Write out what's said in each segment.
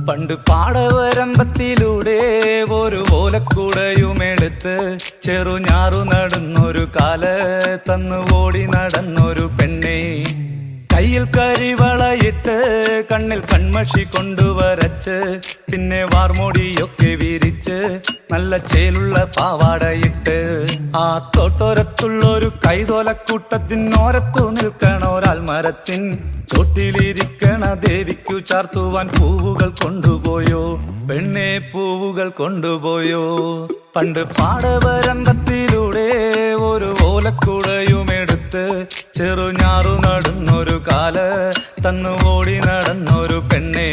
പണ്ട് പാടവരമ്പത്തിലൂടെ ഒരു ഓലക്കുടയുമെടുത്ത് ചെറുഞാറു നടന്നൊരു കാല് തന്നു ഓടി നടന്നൊരു പെണ്ണെ. കയ്യിൽ കരിവളയിട്ട് കണ്ണിൽ കൺമഷി കൊണ്ടുവരച്ച് പിന്നെ വാർമോടിയൊക്കെ വിരിച്ച് നല്ല ചേലുള്ള പാവാടയിട്ട് ആ തോട്ടോരത്തുള്ളൊരു കൈതോലക്കൂട്ടത്തിനോരത്തു നിൽക്കണ ഒരാൽമരത്തിൻ ചോട്ടിലിരിക്കണ ദേവിക്കു ചാർത്തുവാൻ പൂവുകൾ കൊണ്ടുപോയോ പെണ്ണെ, പൂവുകൾ കൊണ്ടുപോയോ. പണ്ട് പാടവരമ്പത്തിലൂടെ ഒരു ഓലക്കുടയുമെടുത്ത് ചെറുഞാറു നടന്നൊരു കാല് തന്നു ഓടി നടന്നൊരു പെണ്ണെ.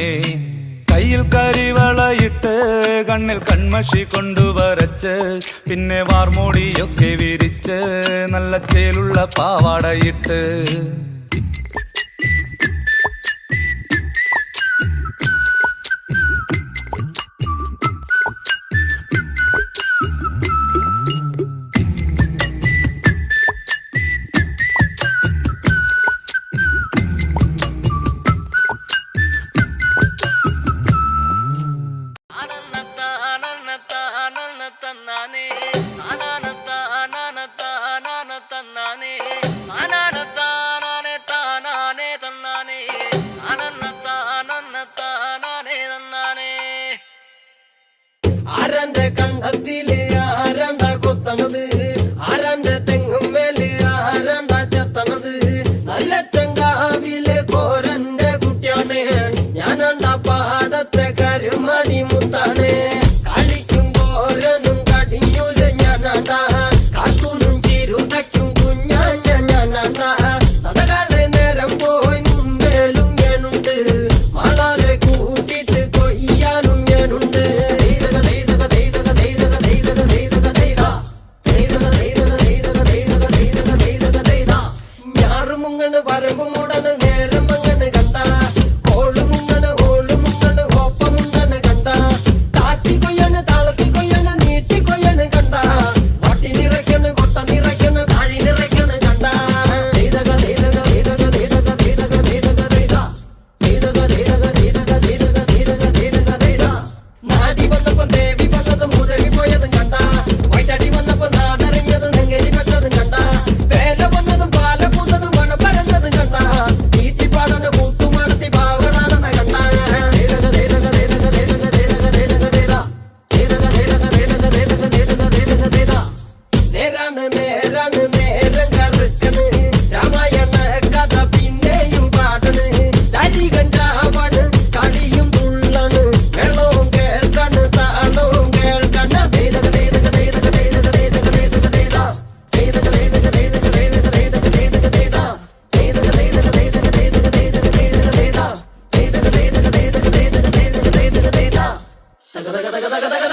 കയ്യിൽ കരിവളയിട്ട് കണ്ണിൽ കൺമഷി കൊണ്ടുവരച്ച് പിന്നെ വാർമോടിയൊക്കെ വിരിച്ച് നല്ല ചേലുള്ള പാവാടയിട്ട് ആരന്റെ കണ്ടത്തില് ആരണ്ട കൊത്തണത്, ആരന്റെ തെങ്ങും മേല് ആരണ്ട ചെത്തണത്, നല്ല ചങ്കാവിലെ കോരന്റെ കുട്ടിയാണ് ഞാനണ്ട പാടത്തെ കരുമണി മുത്താണ്. കളിക്കും കോരനും കടിയൂല് ഞാനണ്ട, കാക്കൂനും ചിരുതയ്ക്കും കുഞ്ഞാഞ്ഞ ഞാനണ്ട. നടകാടെ നേരം പോയി മുമ്പേലും ഞാനുണ്ട്, മാളാരെ കൂട്ടിട്ട് കൊയ്യാനും ഞാനുണ്ട്. വരമ്പ് മൂടണ് നേരം മങ്ങണ് കണ്ട, ഓള് മുങ്ങണ് ഓള് മുങ്ങണ് ഒപ്പമുണ്ടണ് കണ്ട, താത്തി കൊയ്യണ് താളത്തി കൊയ്യണ് നീട്ടി കൊയ്യണ് കണ്ട, വട്ടി നിറയ്ക്കണ് കൊട്ട നിറയ്ക്കണ് കാഴി നിറയ്ക്കണ് കണ്ട. നാടി വന്നപ്പോ ദേവി വന്നതും മുതവി പോയതും കണ്ട, വൈറ്റടി വന്നപ്പോ നാടറിഞ്ഞതും നെങ്കരി വെച്ചതും കണ്ട, വേല വന്നതും പാല പൂത്തതും നേരാണ് നേരം കറുക്കണ്, രാമായണ കഥ പിന്നെയും പാടണ്, തരി കഞ്ചാവാണ് കളിയും തുള്ളണ്, വെള്ളവും കേൾക്കണ് താളവും കേൾക്കണ്. നേരാണ്